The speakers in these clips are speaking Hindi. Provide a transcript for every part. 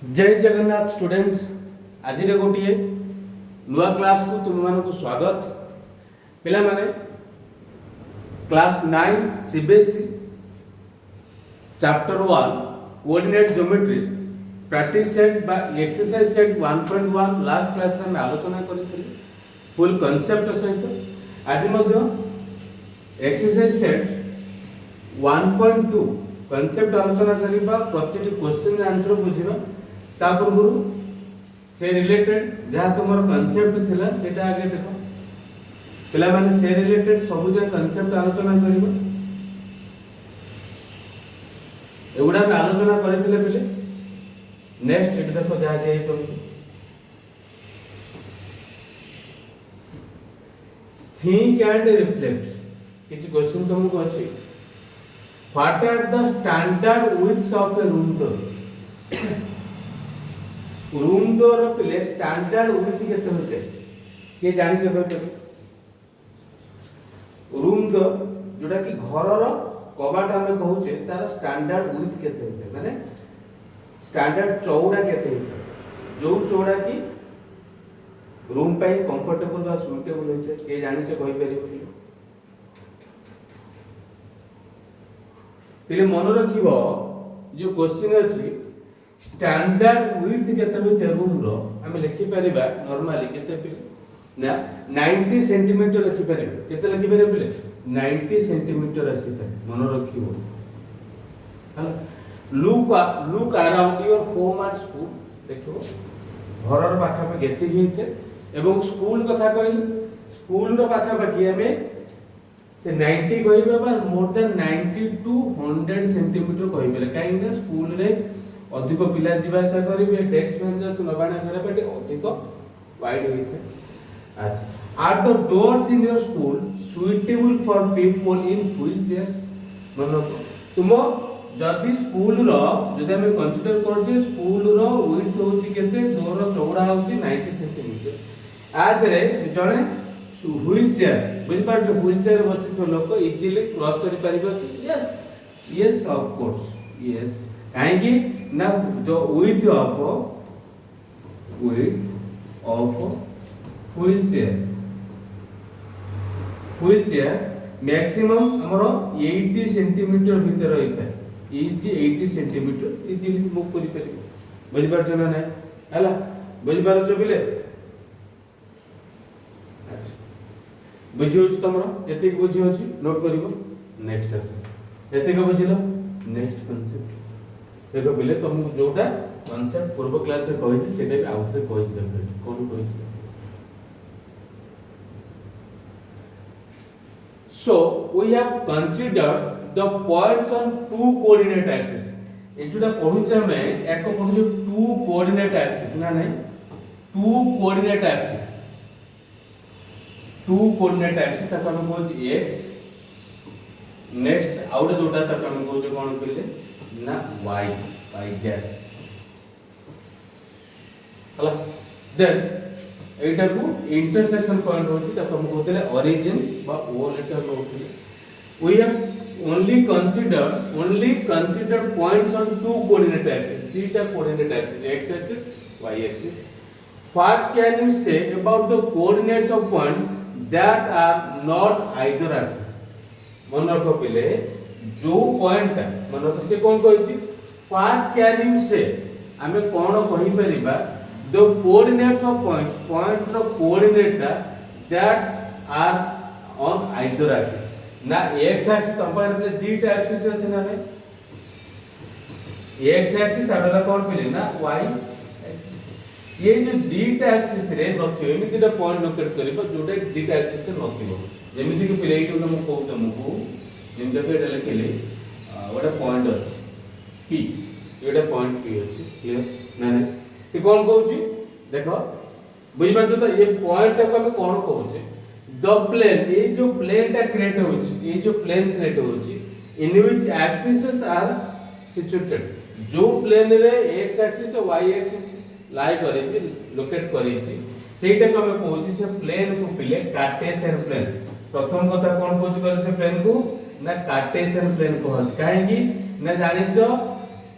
जय जगन्नाथ स्टूडेंट्स आज गोटे नुआ क्लास को तुम मान को स्वागत पिला माने class 9 CBSE chapter 1 coordinate geometry practice set by exercise set 1.1 last class में आलोचना करी फुल कांसेप्ट सहित आज मध्य एक्सरसाइज सेट 1.2 कांसेप्ट आलोचना करिबा प्रत्येक क्वेश्चन आंसर बुझिबा ता पूर्व से रिलेटेड जहाँ तुम कनसेप्ट थिला सेटा आगे देखो पिला माने से रिलेटेड सब जो कनसेप्ट आलोचना करिबो एगुडा में आलोचना करथिले पिले नेक्स्ट एट देखो जहाँ दे तुमको थिंक एंड रिफ्लेक्ट किछ क्वेश्चन तुमको अछि what are the standard widths of a room door room door पिले स्टैंडर्ड विड्थ केते होते के जानि छ कहते रूम डोर जोटा कि घर रो कबाट हमें कहूचे तार स्टैंडर्ड विड्थ केते होते माने स्टैंडर्ड चौड़ा केते होते जो चौड़ा की रूम पे कंफर्टेबल बा सुटेबल होते के जानि छ कहि परिबो पिले मन रखिबो जो क्वेश्चन अछि स्टैंडर्ड विड्थ केते होते रूम रो हम लिखि परिबा नॉर्मली केते पिले ना 90 सेंटीमीटर लिखि परिबा केते लिखि परिबा पिले 90 सेंटीमीटर आसी था मन रखिबो हला look around your home and school देखो घर रो पाखा पे केते हेते एवं स्कूल कथा कहल स्कूल रो पाखा पाखी हमें से 90 कहबे बा मोर देन 90 टू 100 सेंटीमीटर कहबे काहे ना स्कूल रे अधिक पिला जीवासा करिवे डेस्क बेंच अछि नबाना करे पेटे अधिक वाइड होइथे अच्छा are the doors in your school suitable for people in wheelchairs मानो तुम जदी स्कूल रो जदी हम कंसीडर करजे स्कूल रो विड्थ होची केते डोर रो चौड़ा होची 90 सेंटीमीटर आदरे जणे व्हील चेयर बुझ पार जो व्हील चेयर बसी तो लोक इजीली क्रॉस करि परिबो yes yes of course yes काहेकि ना जो width of wheel chair maximum हमरो 80 सेंटीमीटर भीतर रहिता इजी 80 सेंटीमीटर इजीली मूव करि परिबो बुझ पार छ ना नै हला बुझ पार छ बिले अच्छा बुझियो छ तमरो एते बुझियो छ नोट करिवो नेक्स्ट आसे एते का बुझिलो नेक्स्ट कांसेप्ट देखो बिले तुमको जोटा कांसेप्ट पूर्व क्लास रे कहि सेटा भी आउट रे कहि देखो कोन कहि so we have considered the points on two coordinate axis एजुटा पढुचे हमें एक पढुचे टू कोऑर्डिनेट एक्सिस ना नहीं टू कोऑर्डिनेट एक्सिस तक हम कहू x नेक्स्ट आउट जोटा तक हम कहू कोन कहले ना y डैश हला देन एटा को इंटरसेक्शन पॉइंट होची तक हम कहतले ओरिजिन बा ओ लेटर होती we have only considered points on two coordinate axis theta coordinate axis x axis y axis what can you say about the coordinates of point that are not either axis मन रखो पिले जो पॉइंट मन रखो से कोन कहछि व्हाट कैन यू से हमें कोन कहि परिबा द कोऑर्डिनेट्स ऑफ पॉइंट रो coordinate that are on either axis ना x एक्सिस तंपार पे दीटा एक्सिस अछि ना ने x एक्सिस आडला कोन पिले ना y ये जो दीटा एक्सिस रे नथियो एमितिटा पॉइंट लोकेट करबो जोटा दीटा एक्सिस से नथियो जेमिति कि पिले एटो हम कहू तुमको जेमिति कि एटा लिखले ओटा पॉइंट अछि p एटा पॉइंट p अछि क्लियर ना ने से कोन कहूची देखो बुझि पाछो त ये पॉइंट को हम कोन कहूचे द प्लेन ये जो प्लेन टा क्रिएट होची ये जो प्लेन क्रिएट होची in which axes are situated जो प्लेन रे x एक्सिस और y एक्सिस लाई करी छी लोकेट करी छी सेटा को हम कहूची से प्लेन को पिले कार्टेशियन प्लेन प्रथम कथा कोन कहूची करे से प्लेन को ना कार्टेशियन प्लेन कहूची काहे कि ना जानि छ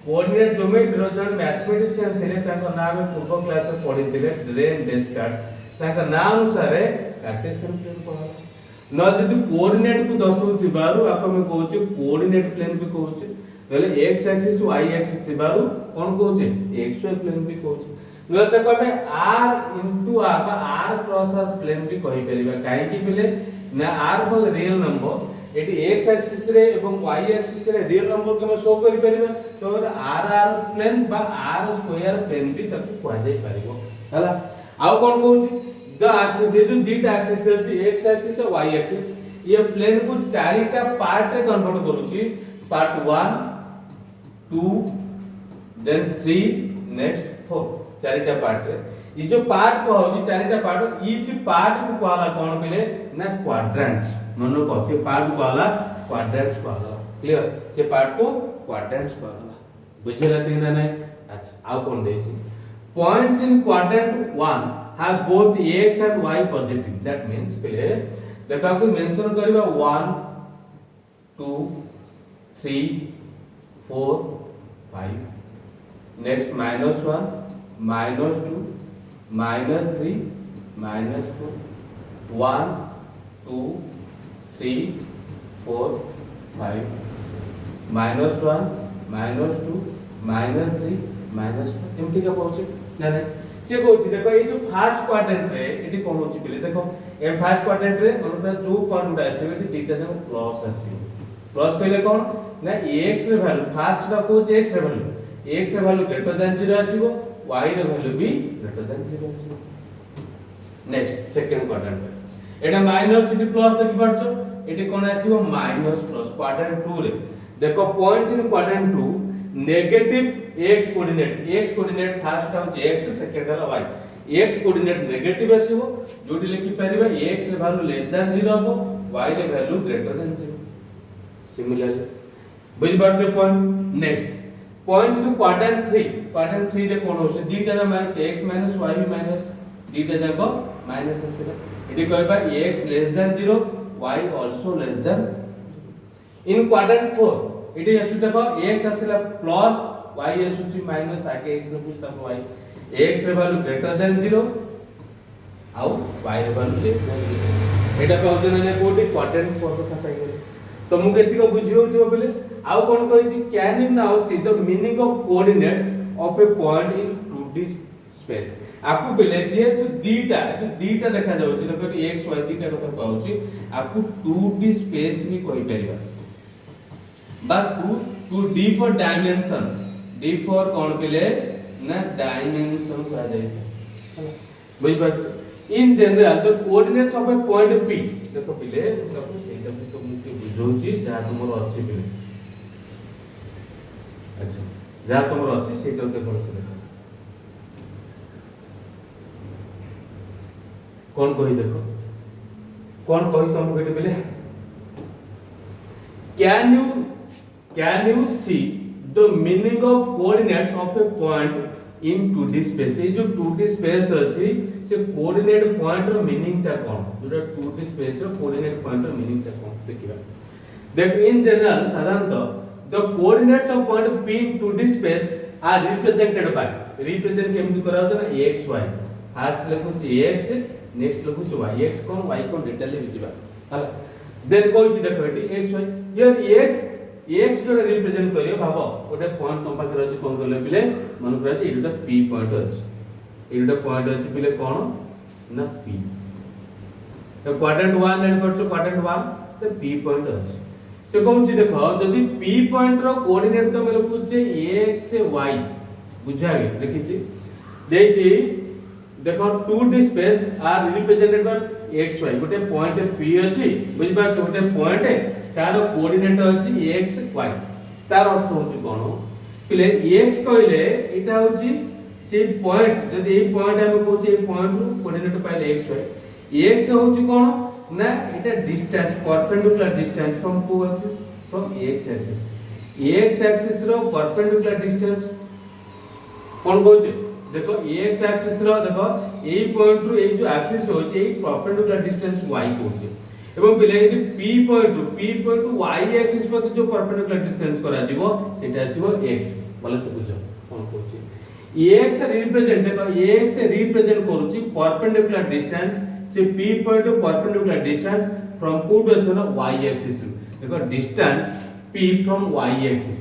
कोऑर्डिनेट ज्योमेट्री रो जण मैथमेटिशियन थिले ताको नाम पूर्व क्लास रे पढी थिले ड्रेन डेस्कार्ट्स ताका नाम अनुसार कार्टेशियन प्लेन कहला न जदि कोऑर्डिनेट को दर्शाउ थिबारु आपन में कहउछ कोऑर्डिनेट प्लेन भी कहउछ नले x एक्सिस y एक्सिस थिबारु कोन कहउछ xy प्लेन भी कहउछ नले ताको हमें r r बा r क्रॉस r प्लेन भी कहि परिबा काहे कि बिले ना r for real number eighty x axis रे एवं y एक्सिस रे रियल नंबर के हम शो करि परिबा तो r प्लेन बा r स्क्वायर प्लेन भी ताको कहै जाय परिबो हला आउ कोन कहउछ द एक्सिस ये जो दीटा एक्सिस अछि x एक्सिस और y एक्सिस ये प्लेन को चारिटा पार्ट रे कन्वर्ट करूची पार्ट 1 2 देन 3 नेक्स्ट 4 चारिटा पार्ट रे ये जो पार्ट को होजी चारिटा पार्ट ईच पार्ट को कहला कोन बिले ना क्वाड्रेंट्स मनो को से पार्ट को कहला क्वाड्रेंट्स कहला क्लियर से पार्ट को क्वाड्रेंट्स कहला बुझिला तीन ना अच्छा आउ कोन देछि points in quadrant 1 have both x and y positive that means पहले देखो आपसे मेंशन करिबा 1 2 3 4 5 नेक्स्ट -1 -2 -3 -4 1 2 3 4 5 -1 -2 -3 -4 एमटी का पहुंचे ना ना से कहउछि देखो ए जो फर्स्ट क्वाड्रेंट रे एटी कोन होछि पहिले देखो ए फर्स्ट क्वाड्रेंट रे मनका जो पॉइंट आसी एटी दीटा जन प्लस आसी प्लस कहले कोन ना x रे वैल्यू फर्स्ट टा को x रे वैल्यू x रे वैल्यू ग्रेटर देन 0 आसीबो y रे वैल्यू भी ग्रेटर देन 0 आसीबो नेक्स्ट सेकंड क्वाड्रेंट रे एटा माइनस एटी प्लस देखि परछो एटी कोन आसीबो माइनस प्लस क्वाड्रेंट 2 रे देखो points in quadrant 2 negative x coordinate first होच x सेकंड हला y x कोऑर्डिनेट नेगेटिव आसीबो जोडी लिखि परिबा x रे वैल्यू लेस देन 0 हो y रे वैल्यू ग्रेटर देन 0 सिमिलरली बुझ बात point next points in quadrant 3 रे कोन होछ दीटा ना minus x minus y minus दीटा जाको माइनस आसीबा एटी कहबा x less than 0 y also less than in quadrant 4 एटी आसु देखो x आसीला प्लस y आसुची माइनस आगे x रे पुछता y x रे वैल्यू ग्रेटर देन 0 आउ y रे वैल्यू लेस देन 0 एटा कहउछ ने कोटी क्वाड्रेंट 4 कथा पाइ गेले तो मु केति को बुझियो जो बेले आउ कोन कहि can you now see the meaning of coordinates of a point in 2D space आपको पहले जे तो दीटा देखा जाउची देखो x y दीटा कथा कहउची आपको 2D स्पेस भी कहि परिबा बा 2 D for dimension D for कोन केले ना डायमेंशन कहा जाय बुझ बात in general the coordinates of a point P देखो पहले देखो सेटा भी तो मुके बुझौची जा तुमरो अछि पहले अच्छा जा तुमरो अछि सेटा देखो से देखो कौन कहि देखो कौन कहि तुम केटे पहले can you see the meaning of coordinates of a point in 2D space ये जो 2D space अछि से कोऑर्डिनेट पॉइंट रो मीनिंग ता कोन जोटा 2D space रो कोऑर्डिनेट पॉइंट रो मीनिंग ता कोन देखिबा देख इन जनरल साधारणतः the coordinates of point P in 2D space are represented by represent केमति कराउ ना x y फर्स्ट लिखु x नेक्स्ट लिखु y x कोन y कोन डिटेल लिखिबा हला देन कोइ देखो eighty x y here x जो रिप्रेजेंट करियो भाबो ओटे पॉइंट तुम पाखे अछि कोन करले बिले मन करा जे एटा p पॉइंट अछि एटा पॉइंट अछि बिले कोन ना p तो क्वाड्रेंट 1 एड करछो क्वाड्रेंट 1 तो p पॉइंट अछि से कहउछि देखो जदी p पॉइंट रो कोऑर्डिनेट तो हम लिखुछे x से y बुझा गे लिखिछि देछि देखो 2D space are represented by x y गोटे पॉइंट p अछि बुझबा छ गोटे पॉइंट तार कोऑर्डिनेट अछि x y तार अर्थ होछि कोन पहिले x कहले एटा होछि से पॉइंट जदी ए पॉइंट हम कहउछि ए पॉइंट रो कोऑर्डिनेट पाइले x y x होछि कोन ना एटा distance perpendicular distance from two axis from x axis रो परपेंडिकुलर डिस्टेंस कोन कहउछि देखो x एक्सिस रो देखो ए पॉइंट रो ए जो एक्सिस होछि ए परपेंडिकुलर डिस्टेंस y कहउछि एवं पहिले p पॉइंट y एक्सिस पर जो परपेंडिकुलर डिस्टेंस करा जिवो सेटा आसीबो x भले से बुझ कोन कहूची ax रिप्रेजेंट देखो ax रिप्रेजेंट करूची परपेंडिकुलर डिस्टेंस से p point perpendicular distance from कोड आछन y एक्सिस देखो distance p from y axis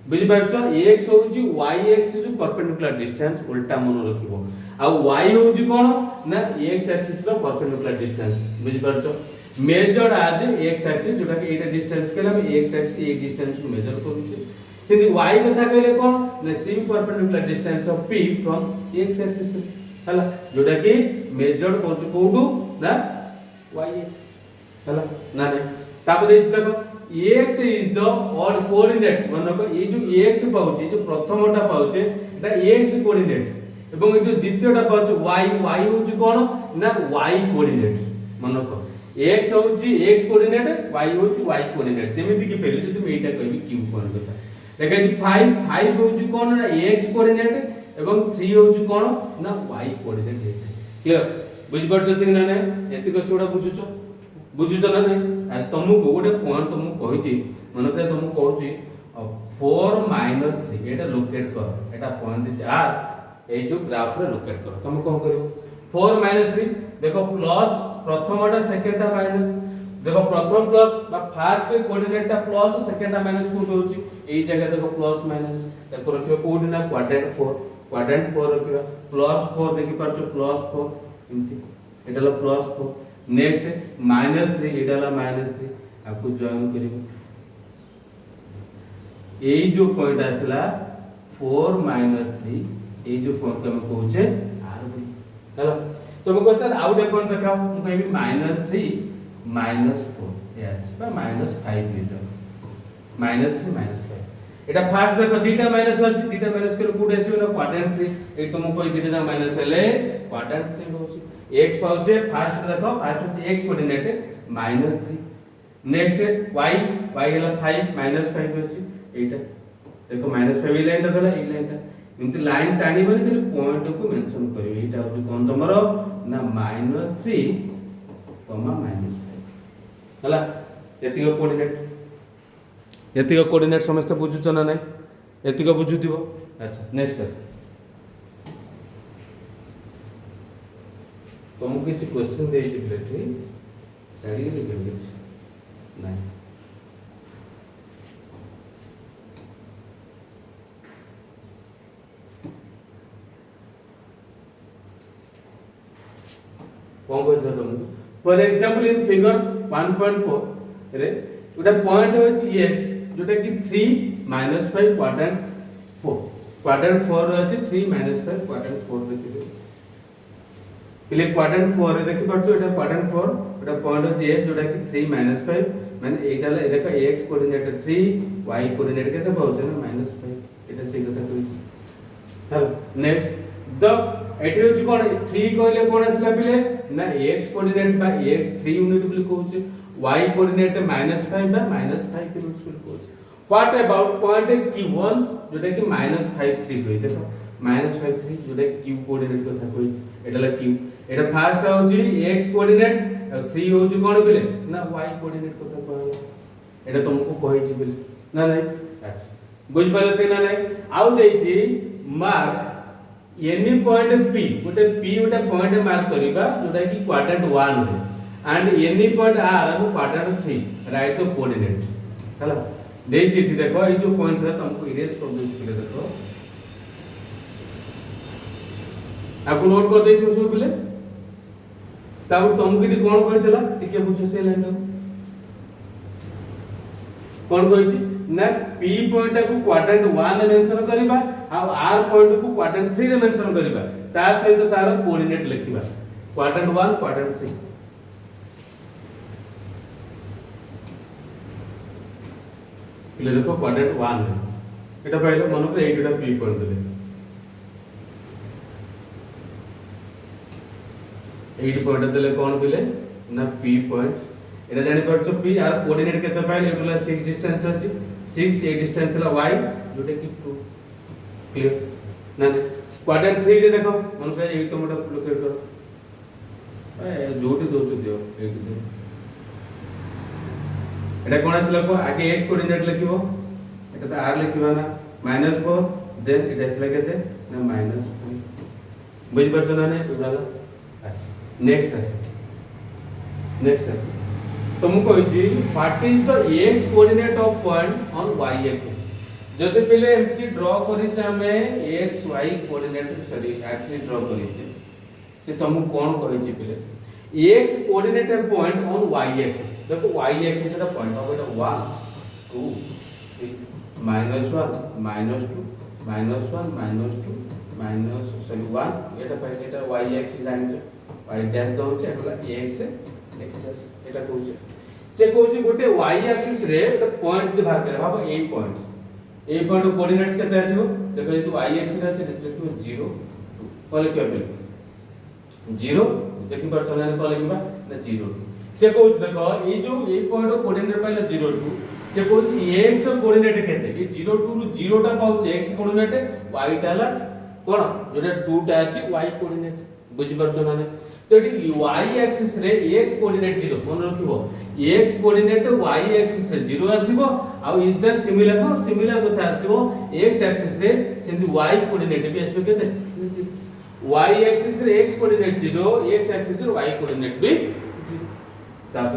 बुझि पारछो x होउची y एक्सिस परपेंडिकुलर डिस्टेंस उल्टा मन रखिबो आ y होउची कोन ना x एक्सिस रो परपेंडिकुलर डिस्टेंस बुझि पारछो मेजर्ड एज x एक्सिस जोटा कि एटा डिस्टेंस केला हम x एक्सिस ए डिस्टेंस को मेजर करूची सेति y कथा कहले कोन ना c perpendicular distance of p from x axis हला जोटा कि मेजर्ड करछु कोडू ना y एक्सिस हला ना नहीं तापर देखो x is the odd coordinate मानको ये जो x पाउचे जो प्रथमटा पाउचे एटा x कोऑर्डिनेट एवं ये जो द्वितीयटा पाउचे y होची कोन ना y कोऑर्डिनेट मानको x होची x कोऑर्डिनेट y होची y कोऑर्डिनेट जेमिति कि पहले से तुम एटा कहबी q कोन कथा देखा जी 5 होची कोन ना x कोऑर्डिनेट एवं 3 होची कोन ना y कोऑर्डिनेट क्लियर बुझि परछथि ना नै एतिक सोडा बुझुचो बुझुचो ना नै आज तुमको गोटे पॉइंट तुमको कहिची मन करे तुमको कहूची 4 - 3 एटा लोकेट कर एटा पॉइंट 4 ए जो ग्राफ रे लोकेट कर तुम कोन करियो 4 - 3 देखो प्लस प्रथमटा सेकंडटा माइनस देखो प्रथम प्लस बा फर्स्ट कोऑर्डिनेट टा प्लस सेकंडटा माइनस को होची एई जगह देखो प्लस माइनस देखो रखियो कोड ना क्वाड्रेंट 4 रखियो +4 देखि पाछो +4 इनती एटा ला +4 नेक्स्ट -3 एटा ला -3 आपको जॉइन करियो एई जो पॉइंट आसला 4 - 3 एई जो पॉइंट हम कहूचे आर बी हला तो मैं सर आउट पॉइंट देखाओ हम कहबी -3 - 4 एच बा -5 मीटर -3 - 5 एटा फास्ट देखो दीटा माइनस अछि दीटा माइनस के कोड आसी ना क्वाड्रेंट 3 ए तुमको कोई दीटा माइनस हेले क्वाड्रेंट 3 होछि x पाउचे फास्ट देखो फास्ट होछि x कोऑर्डिनेट -3 नेक्स्ट y हला 5 -5 होछि एटा देखो -5 लाइन देखला ए लाइनटा इनती लाइन टाणी बने खाली पॉइंट को मेंशन करियो एटा होछि कोन तमरो ना -3, -5 हला एतिक कोऑर्डिनेट समस्त बुझुछ ना नै एतिक बुझुथिबो अच्छा नेक्स्ट आस तुमको किसी क्वेश्चन दे छि प्लेटरी साडी ले गेल छि नै कोन को छ तुम फॉर एग्जांपल इन फिगर 1.4 रे उटा पॉइंट होछि एस जोटा कि 3 - 5 क्वाड्रेंट 4 अछि 3 - 5 क्वाड्रेंट 4 देखिबे पहले क्वाड्रेंट 4 रे देखि परछो एटा क्वाड्रेंट 4 एटा पॉइंट होछि एस जोटा कि 3 - 5 माने एटा ला देखो x कोऑर्डिनेट 3 y कोऑर्डिनेट केते पाउछ ना -5 एटा से कथा कहै हल नेक्स्ट द एटी होछि कोन 3 कहले कोन आसला पहले ना x कोऑर्डिनेट बा x 3 यूनिट बोली कहूछ y कोऑर्डिनेट -5 बा -5 यूनिट्स बोली कहूछ व्हाट अबाउट पॉइंट q1 जोटा कि -5 3 होई देखो -5 3 जोटा q कोऑर्डिनेट कथा कहै एटा ला q एटा फर्स्ट होछि x कोऑर्डिनेट 3 होछि कोन बेले ना y कोऑर्डिनेट कथा कहला एटा तुमको कहै छि बेले ना नै अच्छा बुझ पालते ना नै आउ देइ छि मार्क एनी पॉइंट p गोटे पॉइंट मार्क करिबा जोटा कि क्वाड्रेंट 1 रे एंड एनी पॉइंट r हम क्वाड्रेंट 3 राइट द कोऑर्डिनेट हला देइ छि देखो ए जो पॉइंट रे तुमको इरेज कर दे छि देखो आपको नोट कर देइथो सो बिले ताऊ तुमको किटी कोन कहितला टिके बुझो से लाइन कोन कहि छि ना p पॉइंट को क्वाड्रेंट 1 रे मेंशन करिबा आ r पॉइंट को क्वाड्रेंट 3 रे मेंशन करिबा तार सहित तार कोऑर्डिनेट लिखिबा क्वाड्रेंट 1 क्वाड्रेंट 3 इले देखो क्वाड्रेंट 1 रे एटा पाइलो मन को एटा p पॉइंट देले 8 पॉइंट देले कोन बिले ना p पॉइंट एटा जानि परछो p आर कोऑर्डिनेट केते पाइले एटला 6 डिस्टेंस अछि 6 ए डिस्टेंस ला y जोटे कि 2 क्लियर ना क्वाड्रेंट 3 रे देखो मन से 8 तो मोटा लोकेट करो ए जोटी दो दियो 8 दे एटा कोन आसी लको आगे x कोऑर्डिनेट लिखिबो एटा तो r लिखिबा ना -4 देन इट आसला केते ना -3 बुझ परछ ना ने उडाला अच्छा नेक्स्ट आस तो मु कहछि what is the x coordinate of point on y axis जदि पहले एमती ड्रॉ करि छ हमें x y coordinate sorry axis draw करि छ से तुम कोन कहै छी पहले x coordinate point on y axis देखो y एक्सिस का पॉइंट हो बेटा 1 2 3 -1 -2 -1 -2 माइनस सॉरी 1 एटा पहले एटा y एक्सिस जानि छ y डैश दउ छ एटा x x डैश एटा कहू छ से कहू छ गोटे y एक्सिस रे एटा पॉइंट दे बाहर करे भाबो ए पॉइंट कोऑर्डिनेट्स केते आसीबो देखो ये तो y एक्सिस আছে देखो 0 कॉल के पहले 0 देखि पर चला ने कॉल केबा ना 0 से कहू देखो ये जो ए पॉइंट कोऑर्डिनेट पहले 0 2 से कहू छ x कोऑर्डिनेट केते ये 0 2 रु 0 टा पाउ छ x कोऑर्डिनेट y टाला कोन जोटा 2 टा अछि y कोऑर्डिनेट बुझि परछ ना तो ये y एक्सिस रे x कोऑर्डिनेट 0 मन रखिबो x कोऑर्डिनेट y एक्सिस रे 0 आसीबो आ इज द सिमिलर कथा आसीबो x एक्सिस रे सेंदी y कोऑर्डिनेट भी आसीबो केते y एक्सिस रे x कोऑर्डिनेट 0 x एक्सिस रे y कोऑर्डिनेट भी 0 तब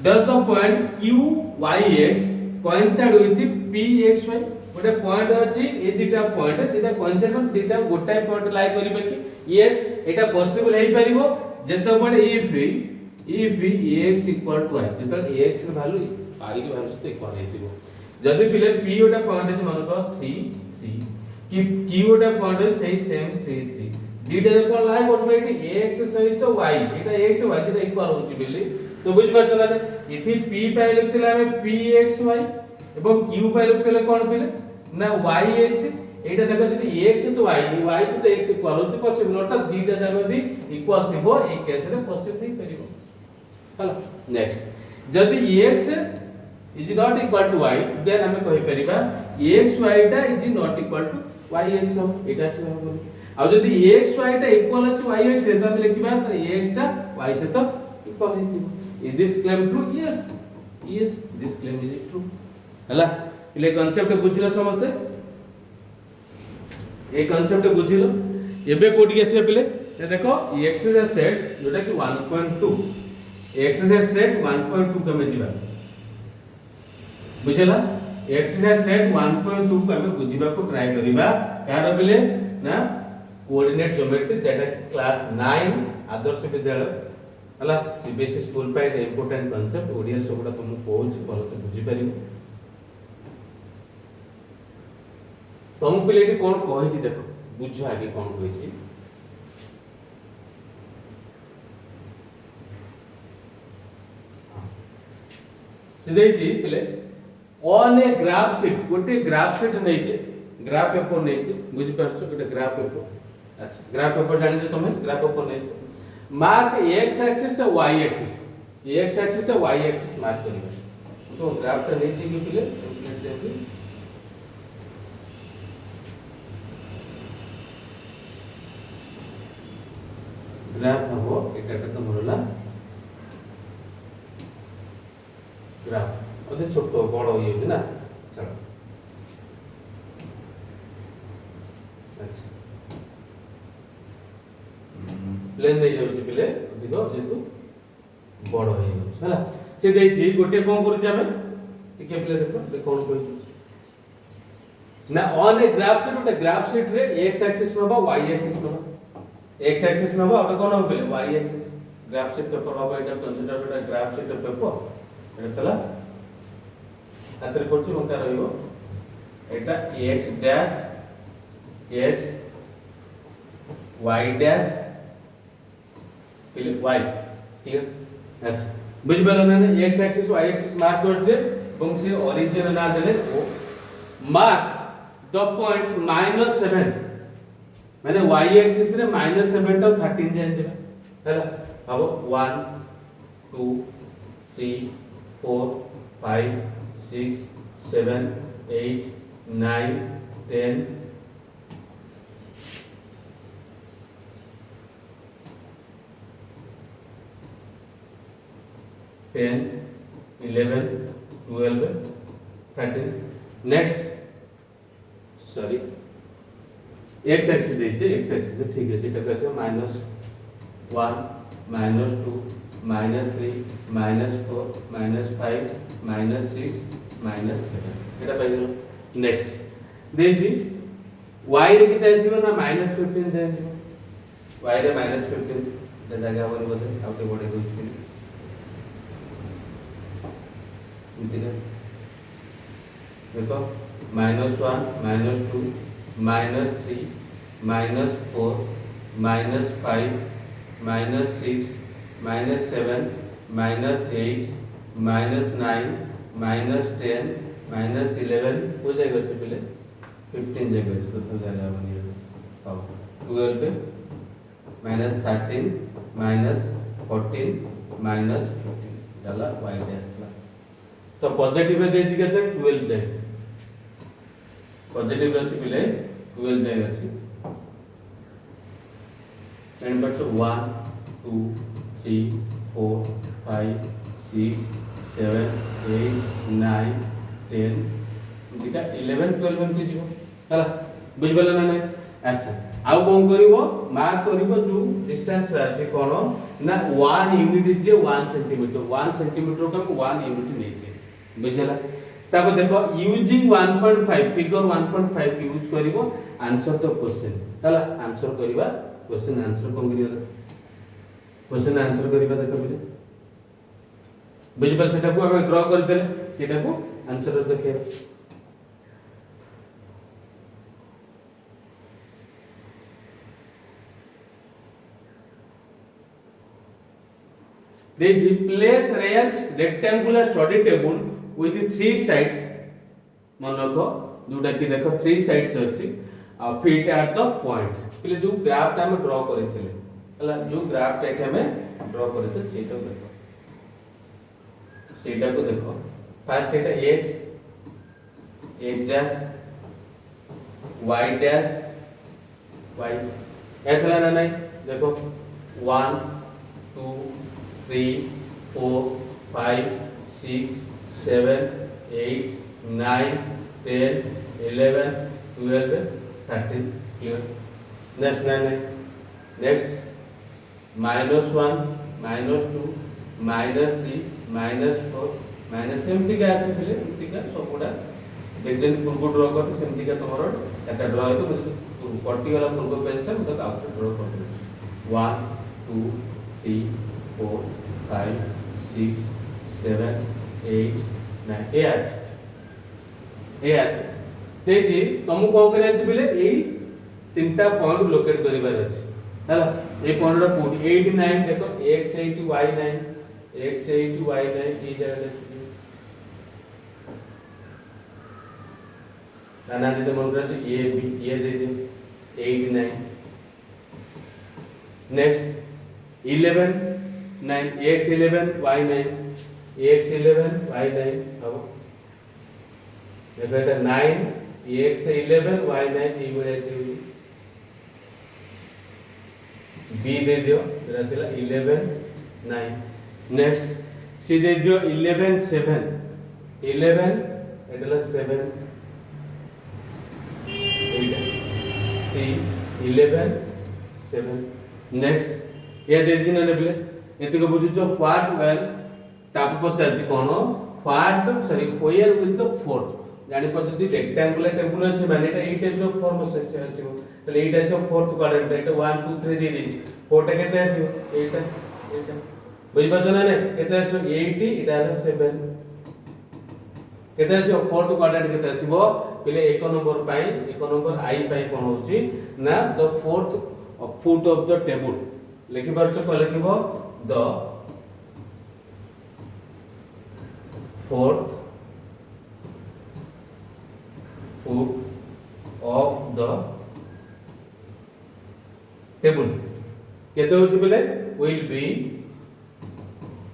does the point q y x coincide with p x y गोटे पॉइंट अछि ए दिटा पॉइंट दिटा कोइंसाइड दिटा गोटाय पॉइंट लाई करिबे कि यस एटा पॉसिबल हेई परिबो जेतो बडे if x equal to y जेतो x रे वैल्यू y के वैल्यू से इक्वल हेतिबो जदी फिले p ओटा पॉइंट अछि मानको 3 3 कि q ओटा पॉइंट सही सेम 3 3 दिटा रे कोन लाई करबे एटी x सहित y एटा x y दिटा इक्वल होछि बेली तो बुझ परछ ना इथि p पाइ लिखथिला हम pxy এবং q पाइ लिखथिले कोन पिले ना yx एटा देखो जदी x तो y से तो x इक्वल होछि पॉसिबल अर्थात दीटा जाक जदी इक्वल थिबो ए केस रे पॉसिबल नहीं परिबो हला नेक्स्ट जदी x is not equal to y then हमें कहि परिबा x y टा is not equal to yx हम एटा से हम आ जदी x y टा इक्वल अछि yx से हम लिखिबा त x टा y से तो इक्वल हेतिबो is this claim true yes this claim is true हला इले कांसेप्ट बुझिलो समझते ए कांसेप्ट बुझिलो एबे कोडी आसे पले ते देखो x इज अ सेट जोटा कि 1.2 x इज अ सेट 1.2 कमे जिबा बुझिला x इज अ सेट 1.2 कमे बुझिबा को ट्राई करिबा यार पले ना कोऑर्डिनेट ज्योमेट्री जेटा क्लास 9 आदर्श विद्यालय हला सीबीएसई स्कूल पे इंपोर्टेंट कांसेप्ट ओडिया सबटा तुम पहुंच भलो से बुझि परिबो तुम पिलेटी कोन कहै छी देखो बुझो आगे कोन कहै छी सीधे छी पिले ऑन ए ग्राफ शीट गोटे ग्राफ शीट नै छै ग्राफ पेपर नै छै बुझि परछो गोटे ग्राफ पेपर अच्छा ग्राफ पेपर जानि जे तुम ग्राफ पेपर नै छै मार्क x एक्सिस से y एक्सिस x एक्सिस से y एक्सिस मार्क करिबे तो ग्राफ का नै छै कि पिले ग्राफ हबो एटा तो मोरला ग्राफ ओते छोटो बड़ो ये ना चलो अच्छा प्लेन नहीं जाउ छी पिले देखो जेतु बड़ो हे हला से देई छी गोटे कोन करू छी हमें टिके पिले देखो कोन कहू छी ना ऑन ए ग्राफ शीट ओटे ग्राफ शीट रे x एक्सिस नबा y एक्सिस नबा x एक्सिस नबा ओटा कोन हो पले y axis graph sheet paper बाबा एटा कंसीडर बेटा ग्राफ शीट पेपर एटा तला आतरे करछि मंका रहिबो एटा x dash x y dash पले y क्लियर अच्छा बुझ परलो ना x axis y axis mark करछे এবং সে অরিজিন না দেলে ও মার্ক द पॉइंट्स -7 माने y एक्सिस रे -7 टा 13 जान जेबा हैला अब 1 2 3 4 5 6 7 8 9 10 10 11 12 13 नेक्स्ट सॉरी एक्स एक्सिस देछे एक्स एक्सिस ठीक है एटा कैसे -1 -2 -3 -4 -5 -6 -7 एटा पाइलो नेक्स्ट देछि y रे केते आसीबो ना -15 जाय जिवो y रे -15 एटा जागा हमर बोले आउटे बडे होछि इंतिका देखो -1 -2 -3 -4 -5 -6 -7 -8 -9 -10 -11 हो जाएगा अच्छे पहले 15 जाएगा इसको तो जाएगा बनिए अब 12 पे -13 -14 -15 डाला y डैश था तो पॉजिटिव रे देछि केते 12 जाए पॉजिटिव रे अछि पहले 12 जाए अछि एंड बट 1 2 3 4 5 6 7 8 9 10 दिका 11 12 एमती जीवो हला बुझ बला ना नहीं अच्छा आउ कोन करिवो मार्क करिवो जो डिस्टेंस अछि कोन ना 1 यूनिट जे 1 सेंटीमीटर 1 सेंटीमीटर का 1 यूनिट लेचे बुझला तब देखो यूजिंग 1.5 फिगर 1.5 यूज करिवो आंसर द क्वेश्चन हला आंसर करिवा क्वेश्चन आंसर कोन करिवा क्वेश्चन आंसर करिवा देखो बिले बुझ पर सेटा को हम ड्रा करथले सेटा को आंसर देखे There is place Ray's rectangular study table with 3 sides मन रखो जोटा कि देखो 3 sides अछि fit at the point पहले जो ग्राफ ता हम ड्रा करथिले हला जो ग्राफ ता एठे हम ड्रा करथे सेटा देखो सेटा को देखो फर्स्ट एटा x dash y dash y एथला ना नहीं देखो 1 2 3 4 5 6 7 8 9 10 11 12 13 clear next next -1 -2 -3 -4 एमती का আছে पहले एमती का सबुडा देखदेन पूर्व ड्रा करते सेमती का तमरो एटा ड्रा है तो कटी वाला पूर्व पेज ता मतलब आउट ड्रा कर दे 1 2 3 4 5 6 7 8 9 ए आज देछि तुमको को करे अछि बिले ए तीनटा पॉइंट लोकेट करिबार अछि हला ए पॉइंट रो कोड 8 9 देखो x 8 y 9 x 8 y 9 ए जगह अछि नाना दे तो मन करे ए बी ये दे दे 8 9 next 11 9 x 11 y 9 x 11 y 9 अब देखो এটা 9 x 11 y 9 এই বলে আছে b दे दियो एरा सेला 11 9 नेक्स्ट c दे दियो 11 7 11 एटला 7 c 11 7 नेक्स्ट ये दे दी ना नेबले एतिको बुझिचो व्हाट वेल ताप पचाछि कोन what sorry where will the fourth जानि पछति रेक्टेंगुलर टेबुल अछि माने एटा ए टाइप रो फॉर्म आसीबो तले एटा छै फोर्थ क्वाड्रेंट एटा 1 2 3 दे दिछि फोर्थ केते आसीबो एटा बुझि पाछो ना ने केते आसीबो 80 एटा 7 केते आसीबो फोर्थ क्वाड्रेंट केते आसीबो पहिले एक नंबर आई पाई कोन होछि ना the fourth foot of the table लिखि पाछो को लिखिबो the fourth foot of the table केते होछि बेले will be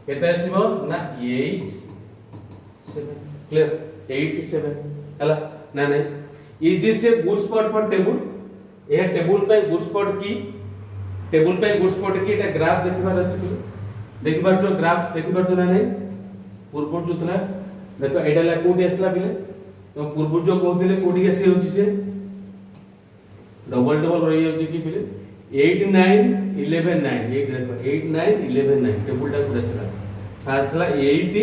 केते आसीबो ना 8 7 क्लियर 8 7 हला ना नहीं is this a good spot for table A table पे गुड स्पॉट की टेबल पे गुड स्पॉट की एटा ग्राफ देखिबार अछि देखिबार जो ग्राफ देखिबार जो ना नहीं पूर्व जो थला देखो एटा ला कोडी असला बिले तो पूर्व जो कहउथिले कोडी आसी होछि से डबल डबल रही जाउची कि पिले 8 9 11 9 8 देखो 8 9 11 9 टेबल टा पूरा चला फास्ट ला 8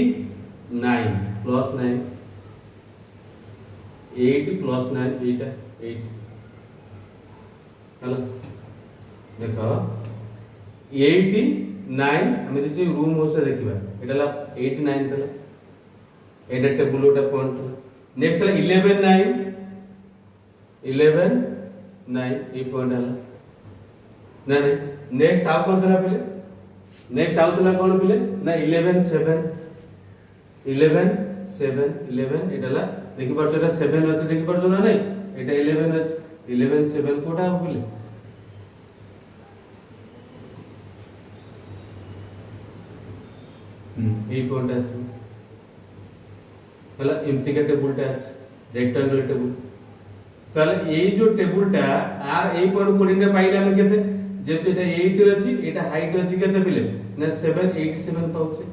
9 प्लस 9 8 प्लस 9 एटा 8 हला देखो 8 9 हमें दिसे रूम हो से देखिबा एटा ला 8 9 तला एटा टेबल ओटा पॉइंट नेक्स्ट ला 11 9 11 9 ए पॉइंट हला ना नहीं नेक्स्ट आउ कोन तला पिले नेक्स्ट आउ तला कोन पिले ना 11 7 11 7 11 एटा ला देखि परछो एटा 7 अछि देखि परछो ना नहीं एटा 11 अछि 11 7 कोटा पिले ए पॉइंट अछि हला एमती का टेबल टा अछि रेक्टेंगुलर टेबल ताले ए जो टेबल टा आर ए पॉइंट कोडिंग रे पाइले हम केते जेते एटा 8 अछि एटा हाइट अछि केते पिले ना 7 87 पाउचे